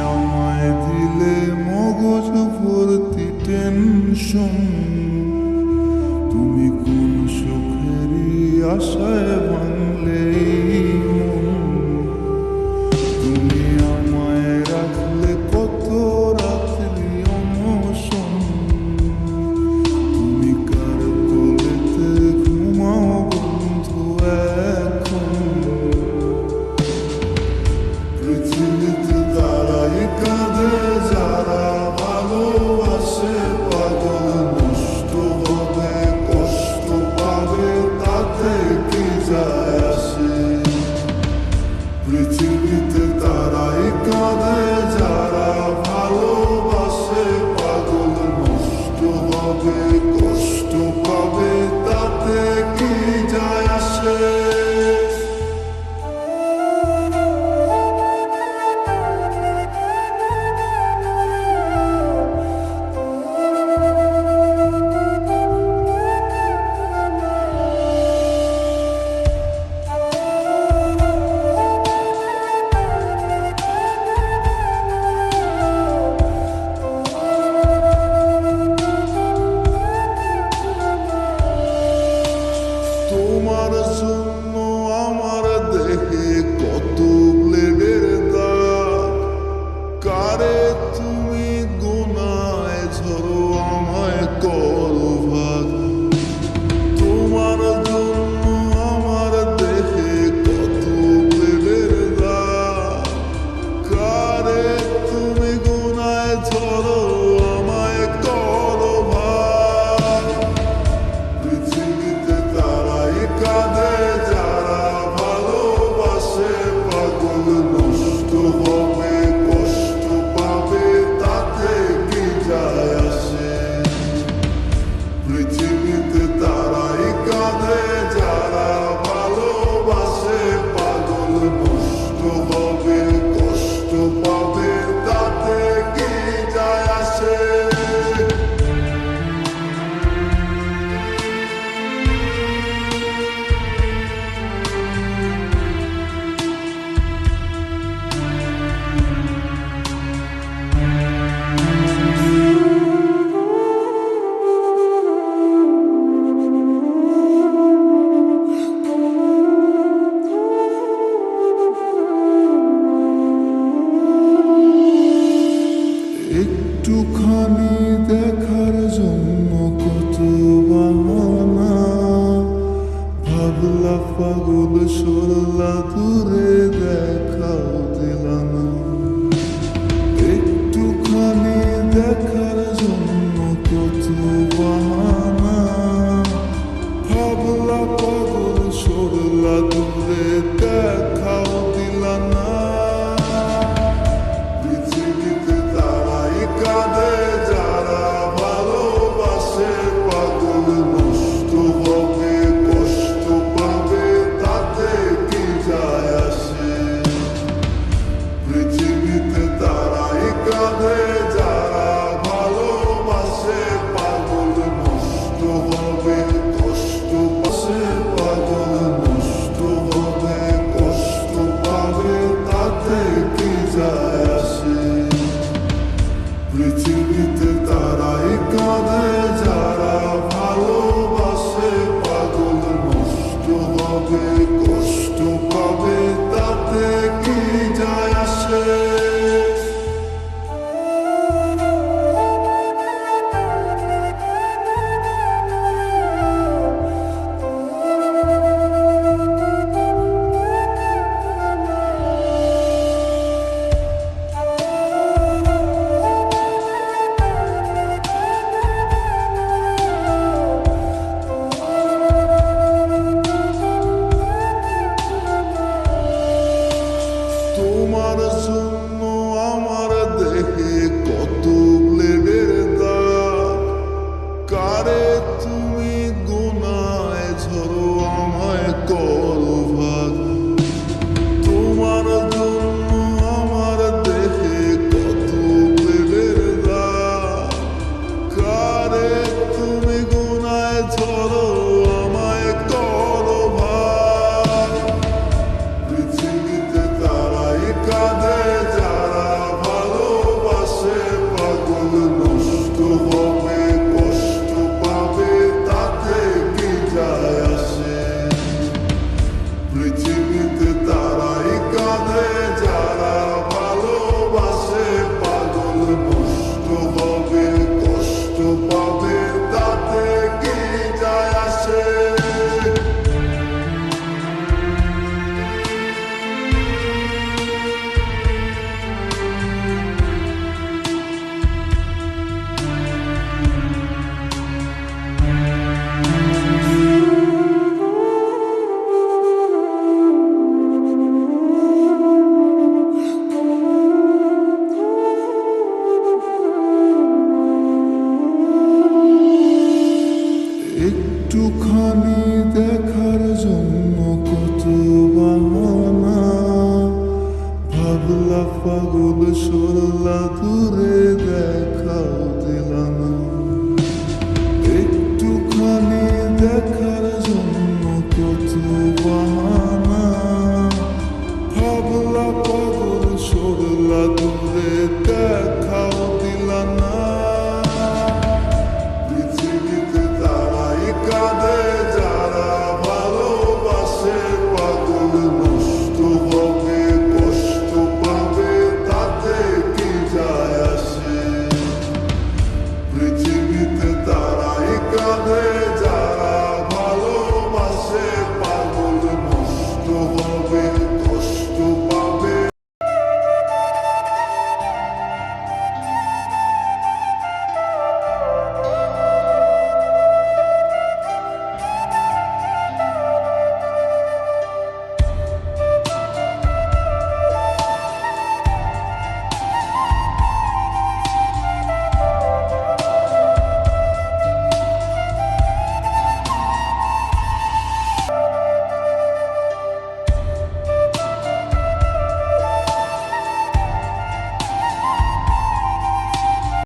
আমায় দিলে মগজ ভর্তি টেনশন, তুমি কোন সুখেরই আশায় ভাঙলে এই মন। তুমি আমায় রাখলে কত রাত্রি অনশন, তুমি কার কোলেতে ঘুমাও বন্ধু এখন। পৃথিবীতে তারাই কাঁদে যারা ভালোবাসে, পাগল নষ্ট হবে কষ্ট পাবে তাতে কি যায় আসে। পৃথিবীতে তারাই কাঁদে যারা ভালোবাসে, পাগল নষ্ট হবে কষ্ট পাবে তাতে কি যায় আসে। তোমার জন্য আমার দেহে কত ব্লেডের দাগ, কারে তুমি গোনায় ঝরো আমায় করো ভাগ। তোমার জন্য আমার দেহে কত ব্লেডের দাগ, কারে তুমি গোনায় ঝরো আমায় করো ভাগ। পৃথিবীতে তারাই কাঁদে যারা ভালোবাসে, পাগল নষ্ট হবে কষ্ট পাবে তাতে কি যায় আসে। পৃথিবীতে তারাই কাঁদে যারা ভালোবাসে, পাগল নষ্ট হবে কষ্ট পাবে তাতে কি যায় আসে। একটুখানি দেখার জন্য কত বাহানা, ভাবলা পাগল সরলা দূরে দেখাও দিলা না। একটুখানি দেখার জন্য কত বাহানা, ভাবলা পাগল সরলা দূরে দেখাও দিলা না। পৃথিবীতে তারাই কাঁদে যারা ভালোবাসে, পাগল নষ্ট হবে কষ্ট পাবে তাতে কি যায় আসে। সরলা দূরে দেখাও দিলা না।